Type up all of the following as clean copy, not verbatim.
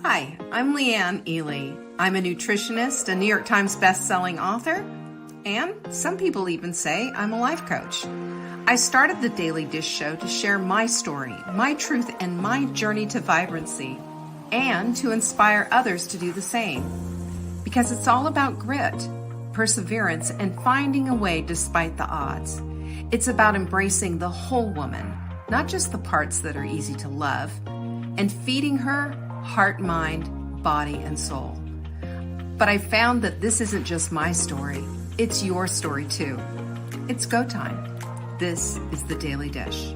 Hi, I'm Leanne Ely. I'm a nutritionist, a New York Times best-selling author, and some people even say I'm a life coach. I started the Daily Dish Show to share my story, my truth, and my journey to vibrancy, and to inspire others to do the same. Because it's all about grit, perseverance, and finding a way despite the odds. It's about embracing the whole woman, not just the parts that are easy to love, and feeding her heart, mind, body, and soul. But I found that this isn't just my story, it's your story too. It's go time. This is the Daily Dish.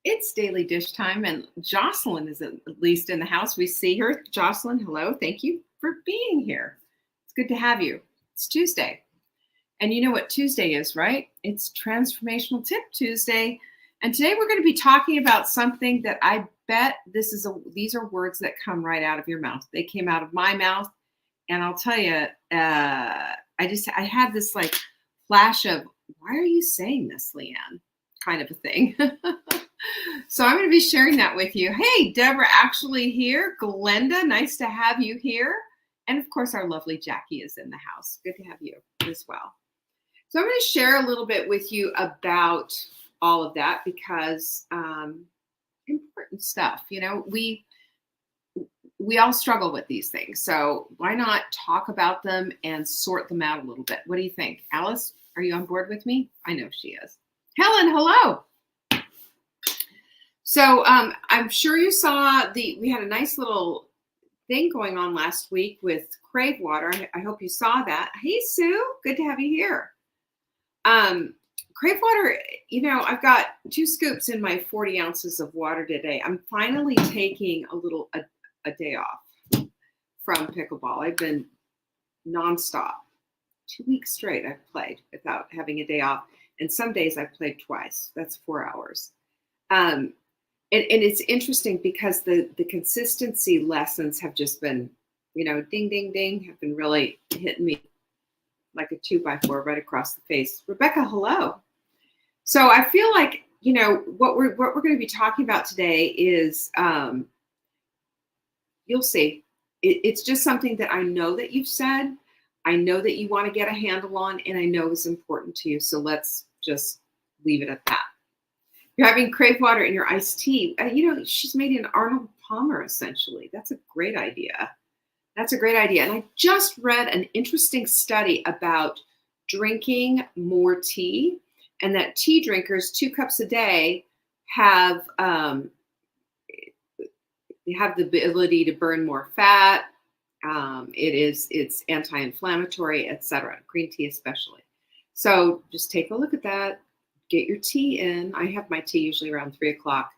It's Daily Dish time, and Jocelyn is at least in the house. We see her. Jocelyn, hello. Thank you for being here. It's good to have you. It's Tuesday. And you know what Tuesday is, right? It's Transformational Tip Tuesday. And today we're going to be talking about something that I bet these are words that come right out of your mouth. They came out of my mouth. And I'll tell you, I had this like flash of, why are you saying this, Leanne? Kind of a thing. So I'm going to be sharing that with you. Hey, Deborah, actually here. Glenda, nice to have you here. And of course, our lovely Jackie is in the house. Good to have you as well. So I'm going to share a little bit with you about all of that because important stuff. You know, we all struggle with these things. So why not talk about them and sort them out a little bit? What do you think? Alice, are you on board with me? I know she is. Helen, hello. So I'm sure you saw we had a nice little thing going on last week with Crave Water. I hope you saw that. Hey, Sue, good to have you here. Crave Water, you know, I've got 2 scoops in my 40 ounces of water today. I'm finally taking a day off from pickleball. I've been nonstop. 2 weeks straight I've played without having a day off. And some days I've played twice. That's 4 hours. And it's interesting because the consistency lessons have just been, you know, ding, ding, ding, have been really hitting me like a 2x4 right across the face. Rebecca, hello. So I feel like, you know, what we're going to be talking about today is, you'll see, it's just something that I know that you've said, I know that you want to get a handle on, and I know is important to you. So let's just leave it at that. You're having Crave Water in your iced tea. You know, she's made an Arnold Palmer, essentially. That's a great idea. That's a great idea. And I just read an interesting study about drinking more tea, and that tea drinkers, 2 cups a day, have the ability to burn more fat. It's anti-inflammatory, etc. Green tea especially. So just take a look at that. Get your tea in. I have my tea usually around 3 o'clock.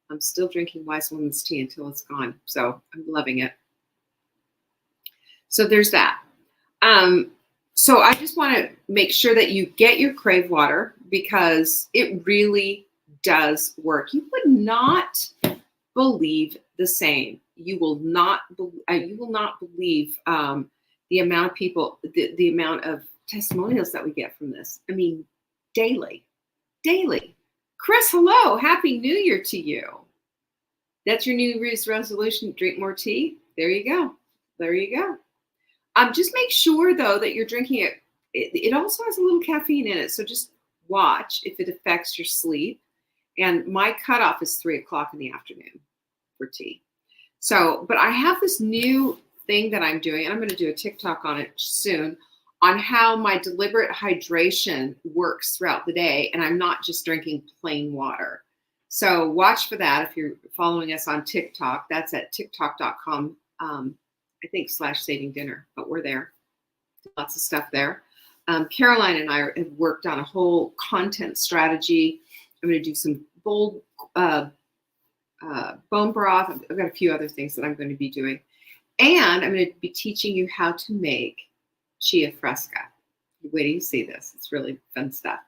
I'm still drinking Wise Woman's tea until it's gone. So I'm loving it. So there's that. So I just want to make sure that you get your Crave Water because it really does work. You would not believe the same. You will not believe the amount of people, the amount of testimonials that we get from this. I mean, daily. Chris, hello. Happy New Year to you. That's your New Year's resolution. Drink more tea. There you go. Just make sure, though, that you're drinking it. It also has a little caffeine in it, so just watch if it affects your sleep. And my cutoff is 3 o'clock in the afternoon for tea. So, but I have this new thing that I'm doing, and I'm going to do a TikTok on it soon, on how my deliberate hydration works throughout the day, and I'm not just drinking plain water. So watch for that if you're following us on TikTok. That's at tiktok.com. I think /saving dinner, but we're there. Lots of stuff there. Caroline and I have worked on a whole content strategy. I'm going to do some bold bone broth. I've got a few other things that I'm going to be doing. And I'm going to be teaching you how to make chia fresca. Wait till you see this. It's really fun stuff.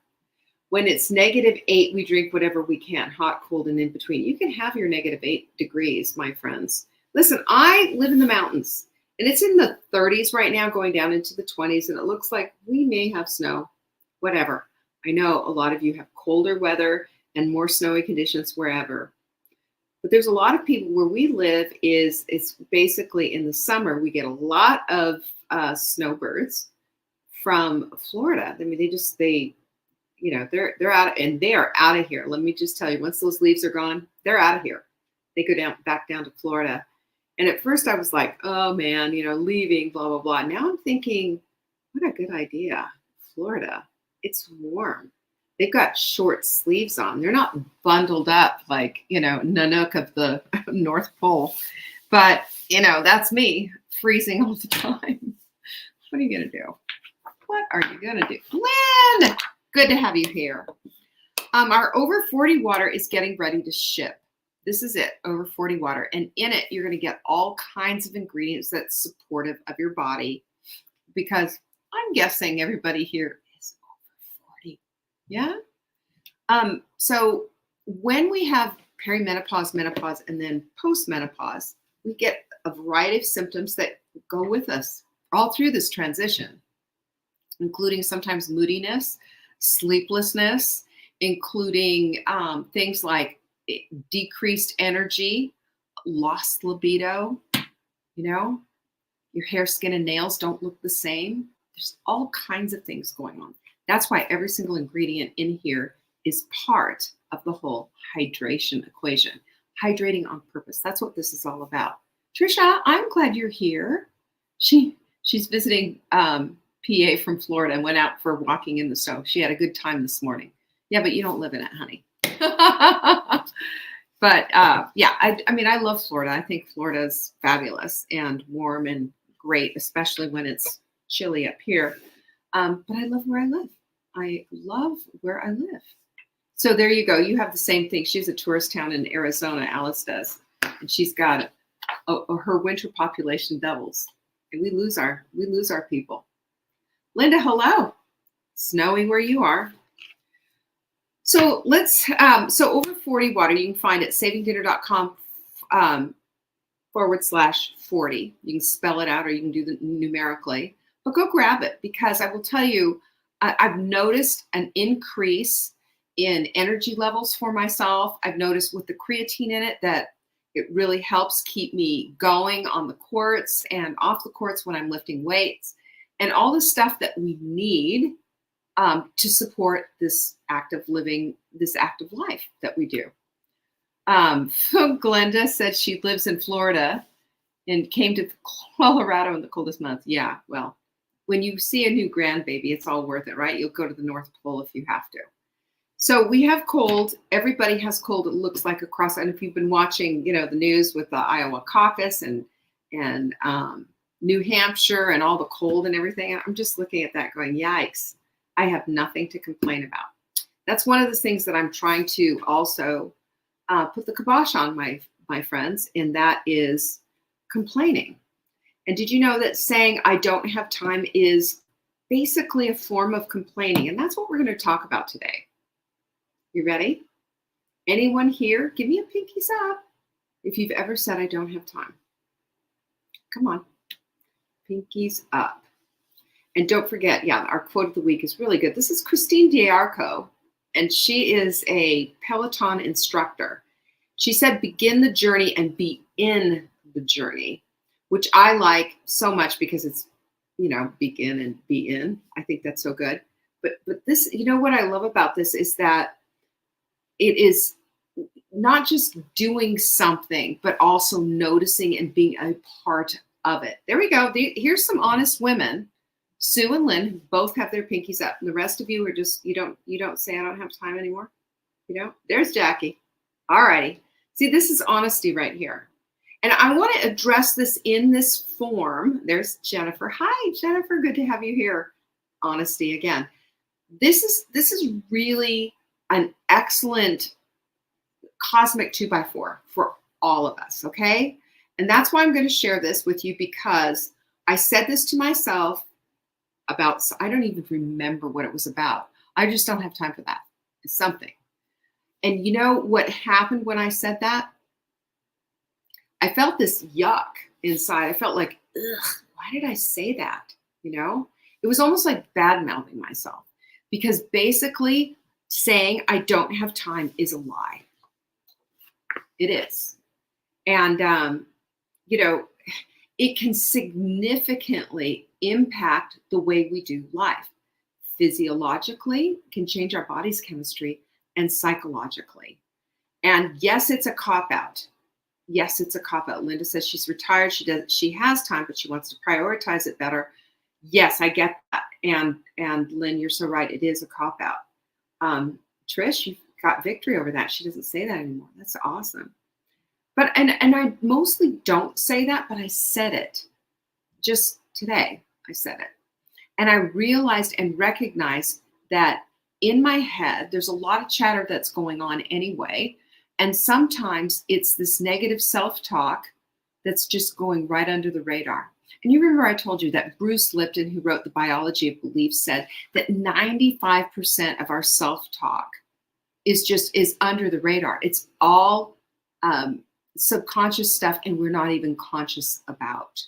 When it's -8, we drink whatever we can, hot, cold, and in between. You can have your -8 degrees, my friends. Listen, I live in the mountains, and it's in the 30s right now, going down into the 20s, and it looks like we may have snow, whatever. I know a lot of you have colder weather and more snowy conditions wherever. But there's a lot of people where we live is it's basically in the summer, we get a lot of snowbirds from Florida. I mean, they're out and they are out of here. Let me just tell you, once those leaves are gone, they're out of here. They go back down to Florida. And at first I was like, oh man, leaving, blah, blah, blah. Now I'm thinking, what a good idea. Florida, it's warm. They've got short sleeves on. They're not bundled up like, Nanook of the North Pole. But, that's me freezing all the time. What are you going to do? What are you going to do? Lynn, good to have you here. Our over 40 water is getting ready to ship. This is it, over 40 water. And in it, you're going to get all kinds of ingredients that's supportive of your body, because I'm guessing everybody here is over 40. Yeah? So when we have perimenopause, menopause, and then postmenopause, we get a variety of symptoms that go with us all through this transition, including sometimes moodiness, sleeplessness, including things like decreased energy, lost libido, your hair, skin, and nails don't look the same. There's all kinds of things going on. That's why every single ingredient in here is part of the whole hydration equation. Hydrating on purpose. That's what this is all about. Trisha, I'm glad you're here. She's visiting PA from Florida and went out for walking in the snow. She had a good time this morning. Yeah, but you don't live in it, honey. But I love Florida. I think Florida's fabulous and warm and great, especially when it's chilly up here. But I love where I live. I love where I live. So there you go. You have the same thing. She's a tourist town in Arizona, Alice does. And she's got her winter population doubles. And we lose our people. Linda, hello. Snowy where you are. So so over 40 water, you can find it savingdinner.com /40. You can spell it out or you can do the numerically, but go grab it, because I will tell you, I've noticed an increase in energy levels for myself. I've noticed with the creatine in it that it really helps keep me going on the courts and off the courts when I'm lifting weights and all the stuff that we need to support this active living, this active life that we do. Glenda said she lives in Florida and came to Colorado in the coldest month. Yeah, well, when you see a new grandbaby, it's all worth it, right? You'll go to the North Pole if you have to. So we have cold. Everybody has cold. It looks like across. And if you've been watching, the news with the Iowa caucus and New Hampshire and all the cold and everything, I'm just looking at that going, yikes, I have nothing to complain about. That's one of the things that I'm trying to also put the kibosh on, my friends, and that is complaining. And did you know that saying I don't have time is basically a form of complaining? And that's what we're going to talk about today. You ready? Anyone here? Give me a pinkies up if you've ever said I don't have time. Come on. Pinkies up. And don't forget, our quote of the week is really good. This is Christine Diarco, and she is a Peloton instructor. She said, begin the journey and be in the journey, which I like so much because it's, begin and be in. I think that's so good. But this, what I love about this is that it is not just doing something, but also noticing and being a part of it. There we go. Here's some honest women. Sue and Lynn both have their pinkies up. And the rest of you are just, you don't say I don't have time anymore. There's Jackie. All righty. See, this is honesty right here. And I want to address this in this form. There's Jennifer. Hi, Jennifer. Good to have you here. Honesty again. This is really an excellent cosmic 2x4 for all of us. Okay. And that's why I'm going to share this with you, because I said this to myself about, I don't even remember what it was about. I just don't have time for that. It's something. And you know what happened when I said that? I felt this yuck inside. I felt like, ugh, why did I say that? It was almost like bad mouthing myself, because basically saying I don't have time is a lie. It is. And, you know, it can significantly impact the way we do life. Physiologically, can change our body's chemistry, and psychologically. And yes, it's a cop out. Yes, it's a cop out. Linda says she's retired. She has time, but she wants to prioritize it better. Yes, I get that. And Lynn, you're so right. It is a cop out. Trish, you got victory over that. She doesn't say that anymore. That's awesome. But and I mostly don't say that, but I said it just today. I said it. And I realized and recognized that in my head, there's a lot of chatter that's going on anyway. And sometimes it's this negative self-talk that's just going right under the radar. And you remember I told you that Bruce Lipton, who wrote The Biology of Belief, said that 95% of our self-talk is under the radar. It's all subconscious stuff, and we're not even conscious about.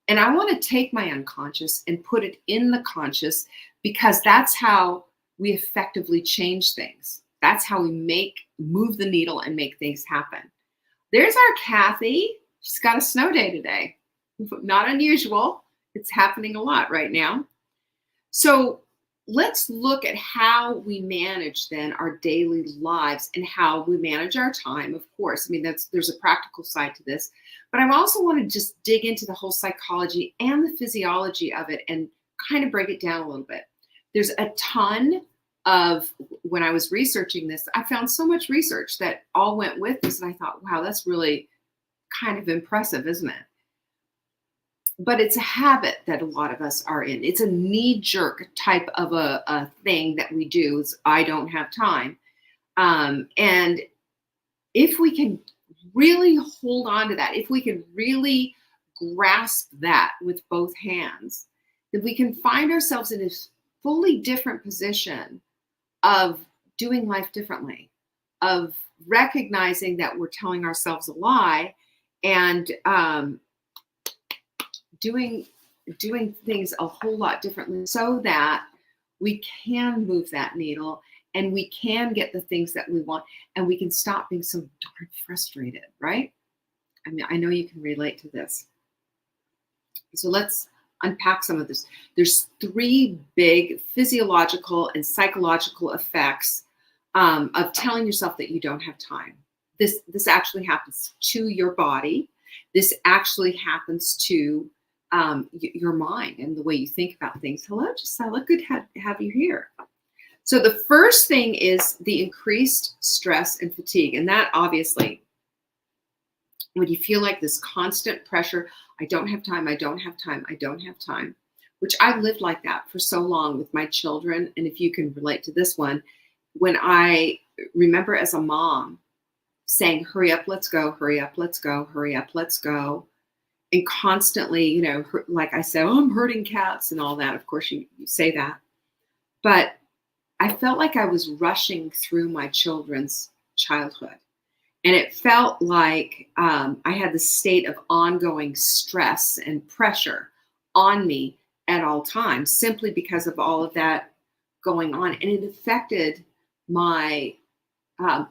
And I want to take my unconscious and put it in the conscious, because that's how we effectively change things. That's how we move the needle and make things happen. There's our Kathy. She's got a snow day today. Not unusual. It's happening a lot right now. So let's look at how we manage then our daily lives and how we manage our time, of course. I mean, there's a practical side to this, but I also want to just dig into the whole psychology and the physiology of it and kind of break it down a little bit. There's a ton of, when I was researching this, I found so much research that all went with this, and I thought, wow, that's really kind of impressive, isn't it? But it's a habit that a lot of us are in. It's a knee-jerk type of a thing that we do. Is I don't have time. And if we can really hold on to that, if we can really grasp that with both hands, then we can find ourselves in a fully different position of doing life differently, of recognizing that we're telling ourselves a lie, and doing things a whole lot differently, so that we can move that needle and we can get the things that we want, and we can stop being so darn frustrated, right? I mean, I know you can relate to this. So let's unpack some of this. There's 3 big physiological and psychological effects of telling yourself that you don't have time. This actually happens to your body. This actually happens to your mind and the way you think about things. Hello, Gisela. Good to have you here. So the first thing is the increased stress and fatigue. And that obviously, when you feel like this constant pressure, I don't have time, I don't have time, I don't have time, which I lived like that for so long with my children. And if you can relate to this one, when I remember as a mom saying, hurry up, let's go, hurry up, let's go, hurry up, let's go. And constantly, you know, like I said, oh, I'm herding cats and all that. Of course, you say that. But I felt like I was rushing through my children's childhood. And it felt like I had this state of ongoing stress and pressure on me at all times, simply because of all of that going on. And it affected my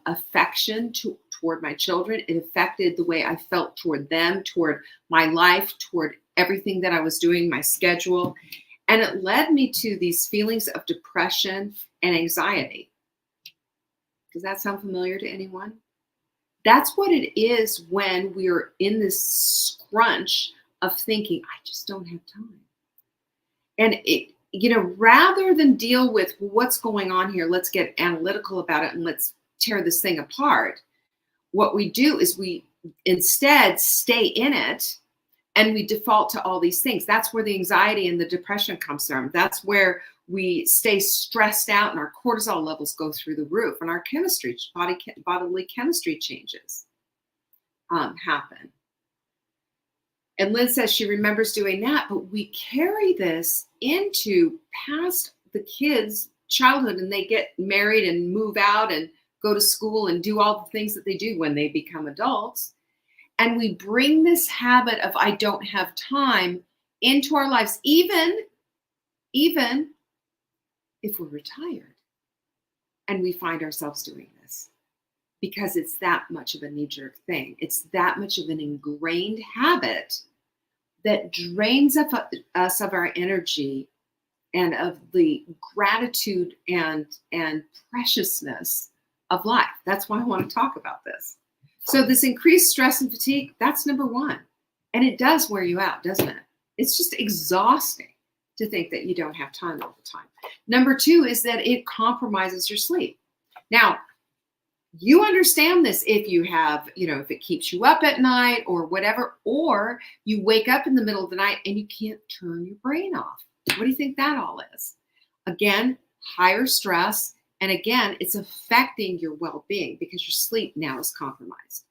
affection toward my children. It affected the way I felt toward them, toward my life, toward everything that I was doing, my schedule. And it led me to these feelings of depression and anxiety. Does that sound familiar to anyone? That's what it is when we're in this scrunch of thinking, I just don't have time. And it, you know, rather than deal with what's going on here, let's get analytical about it and let's tear this thing apart. What we do is we instead stay in it and we default to all these things. That's where the anxiety and the depression comes from. That's where we stay stressed out and our cortisol levels go through the roof and our chemistry, bodily chemistry changes happen. And Lynn says she remembers doing that, but we carry this into past the kids' childhood, and they get married and move out and go to school and do all the things that they do when they become adults. And we bring this habit of I don't have time into our lives, even if we're retired and we find ourselves doing this. because it's that much of a knee-jerk thing. It's that much of an ingrained habit that drains us of our energy and of the gratitude and preciousness of life. That's why I want to talk about this. So this increased stress and fatigue, that's number one. And it does wear you out, doesn't it? It's just exhausting to think that you don't have time all the time. Number two is that it compromises your sleep. Now, you understand this if you have, if it keeps you up at night or whatever, or you wake up in the middle of the night and you can't turn your brain off. What do you think that all is? Again, higher stress. And again, it's affecting your well-being because your sleep now is compromised.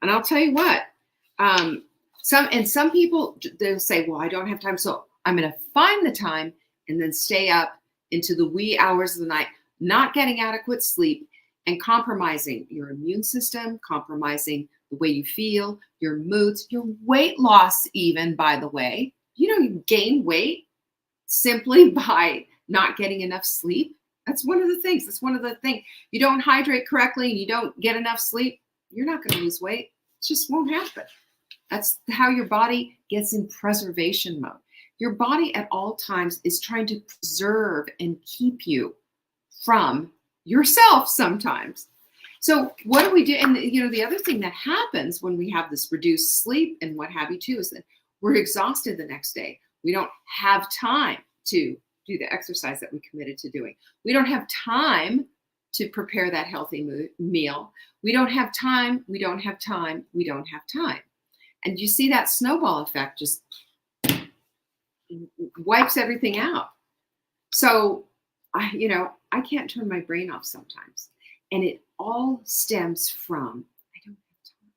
And I'll tell you what, some people, they'll say, well, I don't have time. So I'm going to find the time and then stay up into the wee hours of the night, not getting adequate sleep and compromising your immune system, compromising the way you feel, your moods, your weight loss even, by the way. You gain weight simply by not getting enough sleep. That's one of the things. You don't hydrate correctly and you don't get enough sleep, you're not going to lose weight. It just won't happen. That's how your body gets in preservation mode. Your body at all times is trying to preserve and keep you from yourself sometimes. So what do we do? And the other thing that happens when we have this reduced sleep and what have you too, is that we're exhausted the next day. We don't have time to do the exercise that we committed to doing. We don't have time to prepare that healthy meal. We don't have time. And you see that snowball effect just wipes everything out. So I can't turn my brain off sometimes. And it all stems from, I don't have time.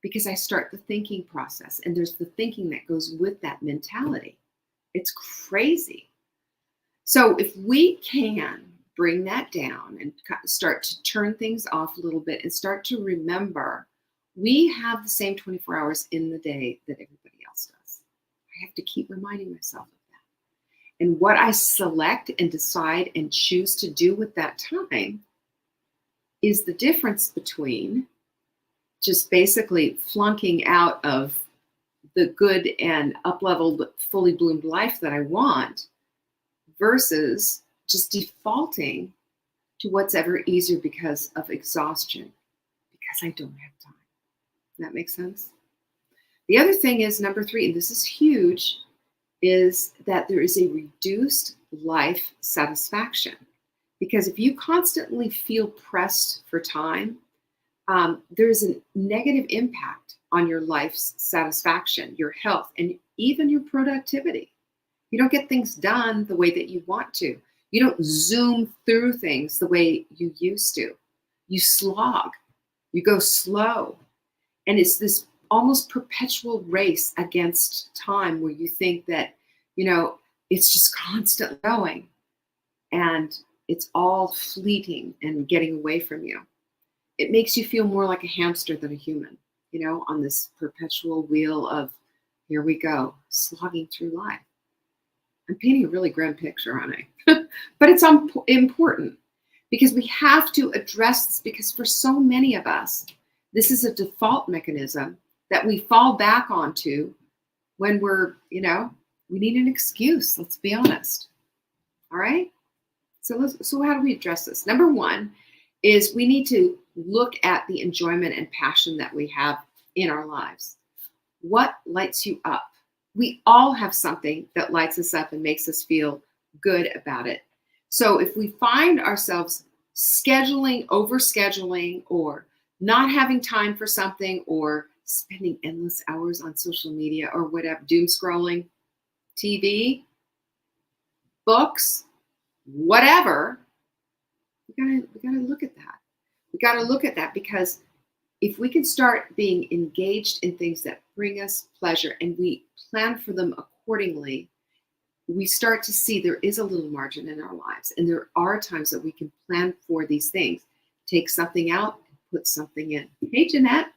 Because I start the thinking process, and there's the thinking that goes with that mentality. It's crazy. So if we can bring that down and start to turn things off a little bit and start to remember, we have the same 24 hours in the day that everybody else does. I have to keep reminding myself of that. And what I select and decide and choose to do with that time is the difference between just basically flunking out of the good and up-leveled, fully bloomed life that I want versus just defaulting to what's ever easier because of exhaustion, because I don't have time. That makes sense? The other thing is number three, and this is huge, is that there is a reduced life satisfaction. Because if you constantly feel pressed for time, there's a negative impact on your life's satisfaction, your health, and even your productivity. You don't get things done the way that you want to. You don't zoom through things the way you used to. You slog. You go slow. And it's this almost perpetual race against time where you think that, it's just constant going. And it's all fleeting and getting away from you. It makes you feel more like a hamster than a human, on this perpetual wheel of, here we go, slogging through life. I'm painting a really grim picture, aren't I? But it's important because we have to address this, because for so many of us, this is a default mechanism that we fall back onto when we're, we need an excuse. Let's be honest. All right. So how do we address this? Number one is we need to look at the enjoyment and passion that we have in our lives. What lights you up? We all have something that lights us up and makes us feel good about it. So if we find ourselves overscheduling, or not having time for something, or spending endless hours on social media or whatever, doom scrolling, TV, books, whatever, we gotta look at that. We gotta look at that, because if we can start being engaged in things that bring us pleasure and we plan for them accordingly, we start to see there is a little margin in our lives. And there are times that we can plan for these things. Take something out, put something in. Hey, Jeanette.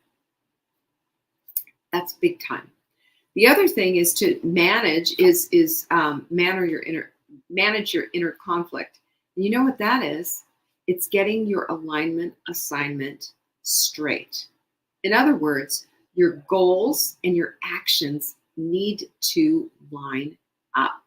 That's big time. The other thing is to manage manage your inner conflict. And you know what that is? It's getting your alignment assignment straight. In other words, your goals and your actions need to line up.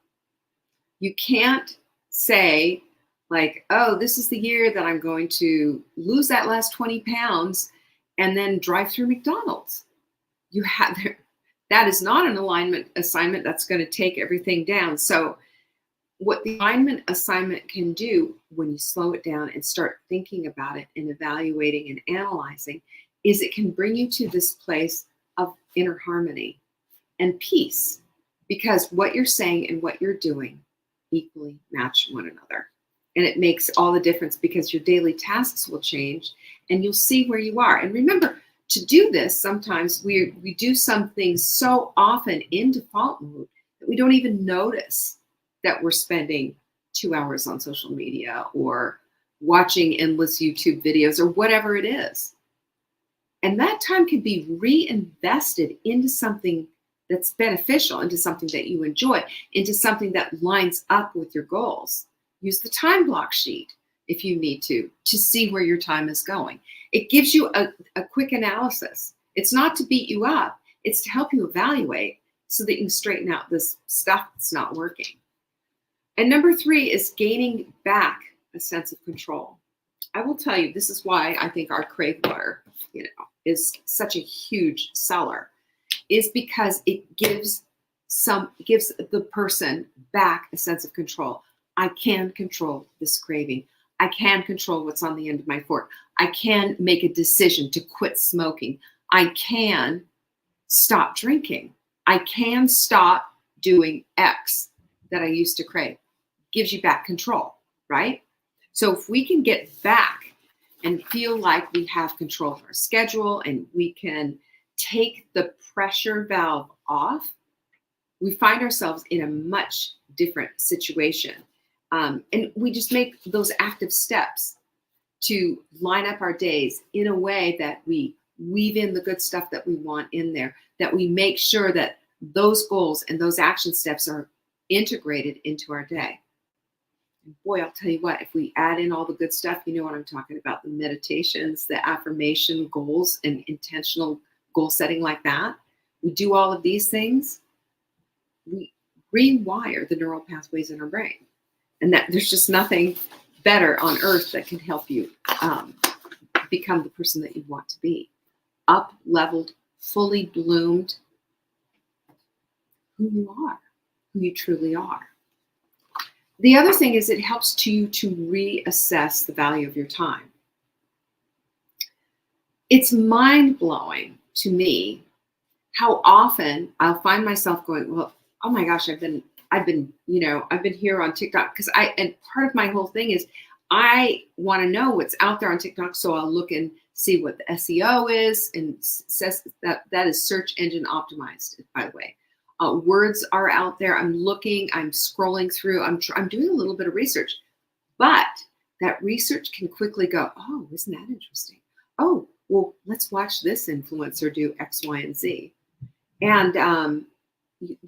You can't say, like, oh, this is the year that I'm going to lose that last 20 pounds and then drive through McDonald's. You have that is not an alignment assignment that's going to take everything down. So what the alignment assignment can do when you slow it down and start thinking about it and evaluating and analyzing is it can bring you to this place of inner harmony and peace, because what you're saying and what you're doing equally match one another. And it makes all the difference because your daily tasks will change and you'll see where you are. And remember, to do this, sometimes we do some things so often in default mode that we don't even notice that we're spending 2 hours on social media or watching endless YouTube videos or whatever it is. And that time can be reinvested into something that's beneficial, into something that you enjoy, into something that lines up with your goals. Use the time block sheet if you need to see where your time is going. It gives you a quick analysis. It's not to beat you up. It's to help you evaluate so that you can straighten out this stuff that's not working. And number 3 is gaining back a sense of control. I will tell you, this is why I think our Crave water, is such a huge seller, is because it gives the person back a sense of control. I can control this craving. I can control what's on the end of my fork. I can make a decision to quit smoking. I can stop drinking. I can stop doing X that I used to crave. Gives you back control, right? So if we can get back and feel like we have control of our schedule and we can take the pressure valve off, we find ourselves in a much different situation. And we just make those active steps to line up our days in a way that we weave in the good stuff that we want in there, that we make sure that those goals and those action steps are integrated into our day. And boy, I'll tell you what, if we add in all the good stuff, you know what I'm talking about, the meditations, the affirmation goals, and intentional goal setting like that, we do all of these things, we rewire the neural pathways in our brain. And that there's just nothing better on earth that can help you become the person that you want to be. Up leveled, fully bloomed, who you are, who you truly are. The other thing is it helps you to reassess the value of your time. It's mind-blowing to me how often I'll find myself going, well, oh my gosh, I've been here on TikTok because and part of my whole thing is I want to know what's out there on TikTok. So I'll look and see what the SEO is, and says that is search engine optimized, by the way. Words are out there. I'm looking, I'm scrolling through, I'm doing a little bit of research, but that research can quickly go, oh, isn't that interesting? Oh, well, let's watch this influencer do X, Y, and Z. And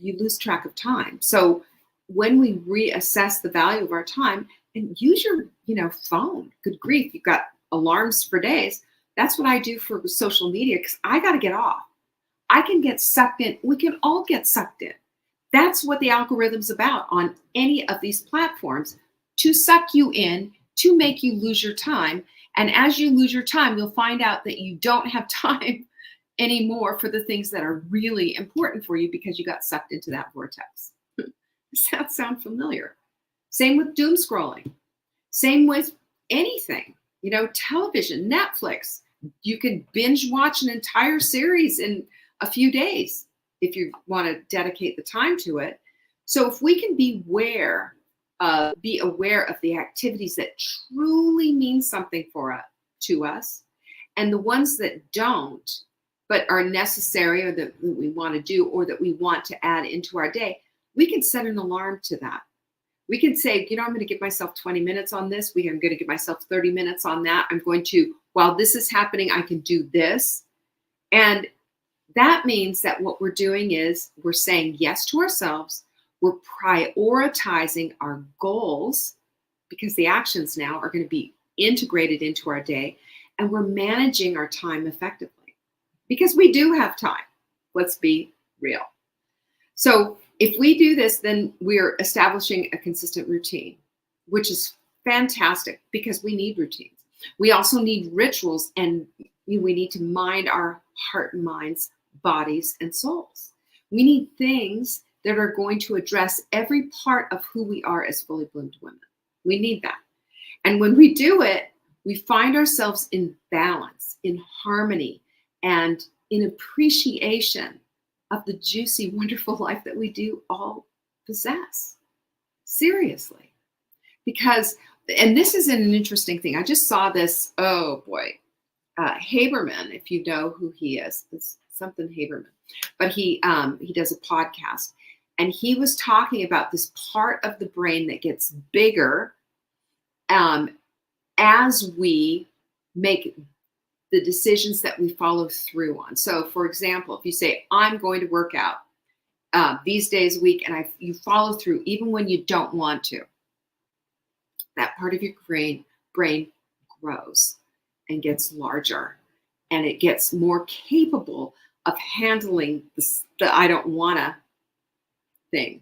you lose track of time. So when we reassess the value of our time and use your, phone, good grief, you've got alarms for days. That's what I do for social media because I got to get off. I can get sucked in. We can all get sucked in. That's what the algorithm's about on any of these platforms, to suck you in, to make you lose your time. And as you lose your time, you'll find out that you don't have time anymore for the things that are really important for you because you got sucked into that vortex. Does that sound familiar? Same with doom scrolling. Same with anything, television, Netflix. You can binge watch an entire series in a few days if you want to dedicate the time to it. So if we can be aware of the activities that truly mean something to us, and the ones that don't, but are necessary or that we want to do or that we want to add into our day, we can set an alarm to that. We can say, I'm going to give myself 20 minutes on this. I'm going to give myself 30 minutes on that. I'm going to, while this is happening, I can do this. And that means that what we're doing is we're saying yes to ourselves. We're prioritizing our goals because the actions now are going to be integrated into our day. and we're managing our time effectively because we do have time. Let's be real. So if we do this, then we're establishing a consistent routine, which is fantastic because we need routines. We also need rituals, and we need to mind our heart and minds, bodies, and souls. We need things that are going to address every part of who we are as fully bloomed women. We need that. And when we do it, we find ourselves in balance, in harmony, and in appreciation of the juicy, wonderful life that we do all possess. Seriously. Because, and this is an interesting thing. I just saw this, oh boy, Haberman, if you know who he is, it's something Haberman, but he does a podcast, and he was talking about this part of the brain that gets bigger as we make the decisions that we follow through on. So, for example, if you say, I'm going to work out these days a week, and you follow through even when you don't want to, that part of your brain grows and gets larger, and it gets more capable of handling the I don't wanna thing.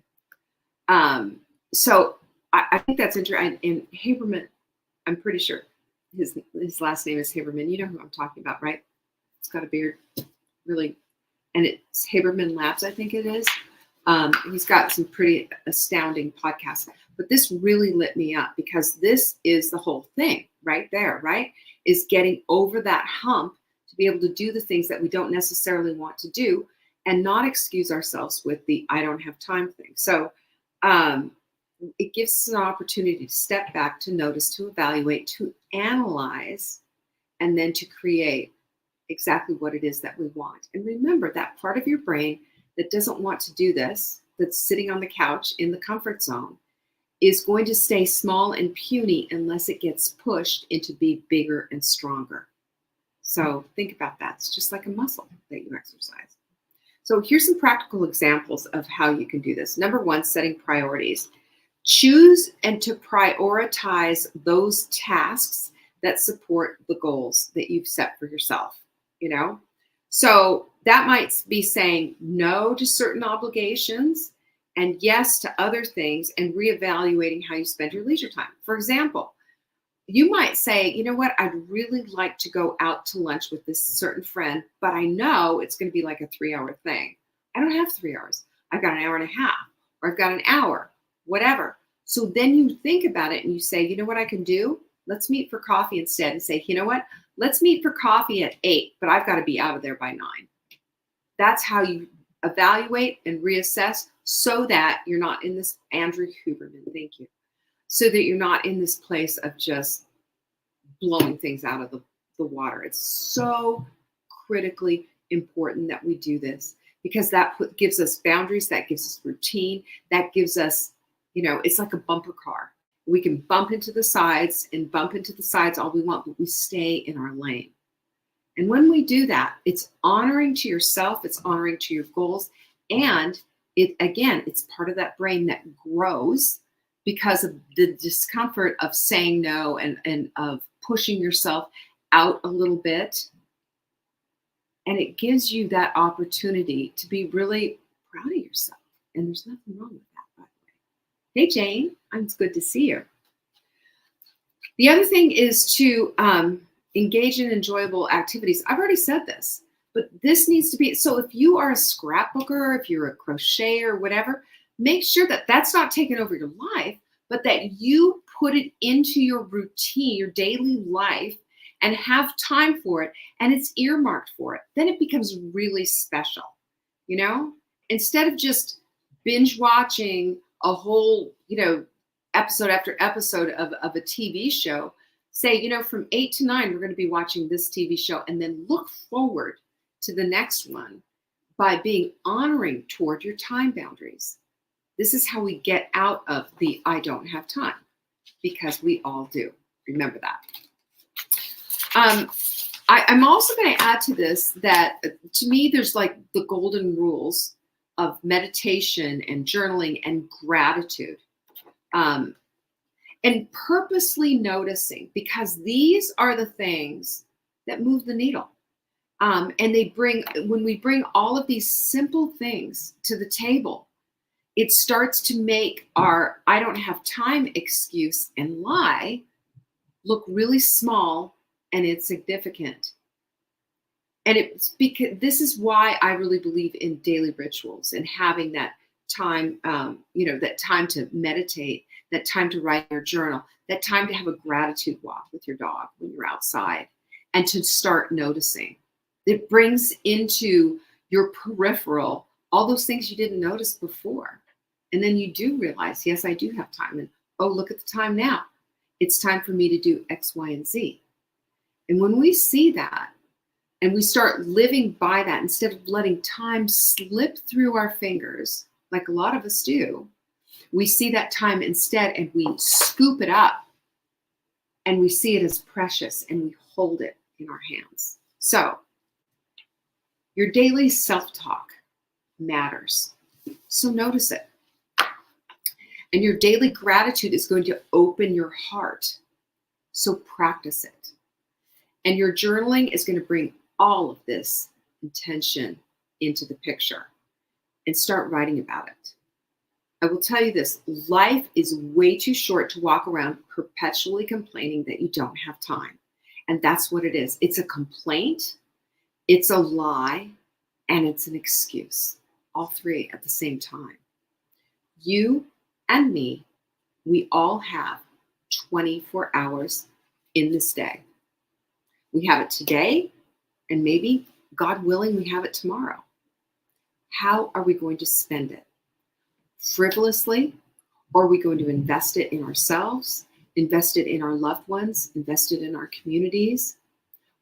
So I think that's interesting. And Haberman, I'm pretty sure his last name is Haberman. You know who I'm talking about, right? He's got a beard, really, and it's Haberman Labs, I think it is. He's got some pretty astounding podcasts, but this really lit me up because this is the whole thing right there, right? Is getting over that hump to be able to do the things that we don't necessarily want to do and not excuse ourselves with the I don't have time thing. So it gives us an opportunity to step back, to notice, to evaluate, to analyze, and then to create exactly what it is that we want. And remember, that part of your brain that doesn't want to do this, that's sitting on the couch in the comfort zone, is going to stay small and puny unless it gets pushed into be bigger and stronger. So think about that. It's just like a muscle that you exercise. So here's some practical examples of how you can do this. Number one, setting priorities. Choose and to prioritize those tasks that support the goals that you've set for yourself, So that might be saying no to certain obligations and yes to other things, and reevaluating how you spend your leisure time. For example, you might say, you know what, I'd really like to go out to lunch with this certain friend, but I know it's going to be like a 3-hour thing. I don't have 3 hours. I've got an hour and a half, or I've got an hour, whatever. So then you think about it and you say, you know what I can do? Let's meet for coffee instead, and say, you know what? Let's meet for coffee at 8, but I've got to be out of there by 9. That's how you evaluate and reassess, so that you're not in this, Andrew Huberman, thank you, so that you're not in this place of just blowing things out of the water. It's so critically important that we do this, because that gives us boundaries, that gives us routine, that gives us, it's like a bumper car. We can bump into the sides all we want, but we stay in our lane. And when we do that, it's honoring to yourself, it's honoring to your goals, and it's part of that brain that grows because of the discomfort of saying no and of pushing yourself out a little bit. And it gives you that opportunity to be really proud of yourself. And there's nothing wrong with that, by the way. Hey, Jane, it's good to see you. The other thing is to engage in enjoyable activities. I've already said this, but this needs to be, so if you are a scrapbooker, if you're a crocheter, whatever, make sure that that's not taking over your life, but that you put it into your routine, your daily life, and have time for it, and it's earmarked for it. Then it becomes really special, Instead of just binge watching a whole, episode after episode of a TV show, say, from 8 to 9, we're going to be watching this TV show, and then look forward to the next one by being honoring toward your time boundaries. This is how we get out of the I don't have time, because we all do. Remember that. I'm also going to add to this that, to me, there's like the golden rules of meditation and journaling and gratitude. And purposely noticing, because these are the things that move the needle. And when we bring all of these simple things to the table, it starts to make our "I don't have time" excuse and lie look really small and insignificant. And it's because this is why I really believe in daily rituals and having that time, that time to meditate, that time to write your journal, that time to have a gratitude walk with your dog when you're outside, and to start noticing. It brings into your peripheral all those things you didn't notice before. And then you do realize, yes, I do have time. And oh, look at the time now. It's time for me to do X, Y, and Z. And when we see that and we start living by that, instead of letting time slip through our fingers, like a lot of us do, we see that time instead and we scoop it up and we see it as precious and we hold it in our hands. So your daily self-talk matters. So notice it. And your daily gratitude is going to open your heart. So practice it. And your journaling is going to bring all of this intention into the picture and start writing about it. I will tell you this, life is way too short to walk around perpetually complaining that you don't have time. And that's what it is. It's a complaint, it's a lie, and it's an excuse. All three at the same time. You and me, we all have 24 hours in this day. We have it today, and maybe, God willing, we have it tomorrow. How are we going to spend it? Frivolously, or are we going to invest it in ourselves, invest it in our loved ones, invest it in our communities?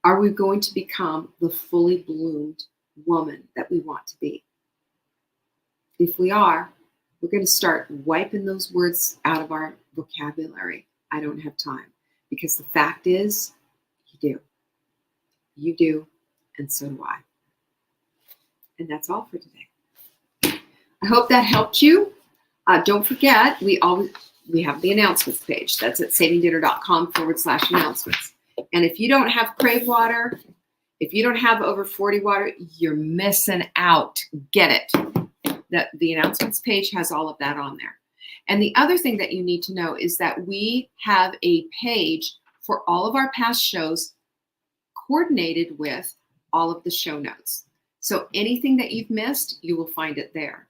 Are we going to become the fully bloomed woman that we want to be? If we are, we're going to start wiping those words out of our vocabulary. I don't have time. Because the fact is, you do. You do, and so do I. And that's all for today. I hope that helped you. Don't forget, we have the announcements page. That's at savingdinner.com/announcements. And if you don't have Crave water, if you don't have over 40 water, you're missing out. Get it. The announcements page has all of that on there. And the other thing that you need to know is that we have a page for all of our past shows coordinated with all of the show notes. So anything that you've missed, you will find it there.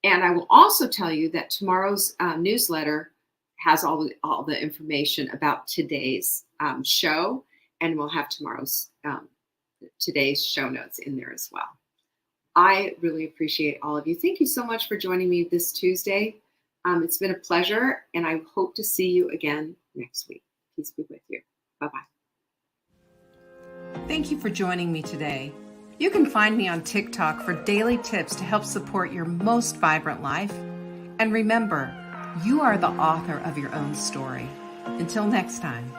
And I will also tell you that tomorrow's newsletter has all the information about today's show, and we'll have today's show notes in there as well. I really appreciate all of you. Thank you so much for joining me this Tuesday. It's been a pleasure, and I hope to see you again next week. Peace be with you. Bye-bye. Thank you for joining me today. You can find me on TikTok for daily tips to help support your most vibrant life. And remember, you are the author of your own story. Until next time.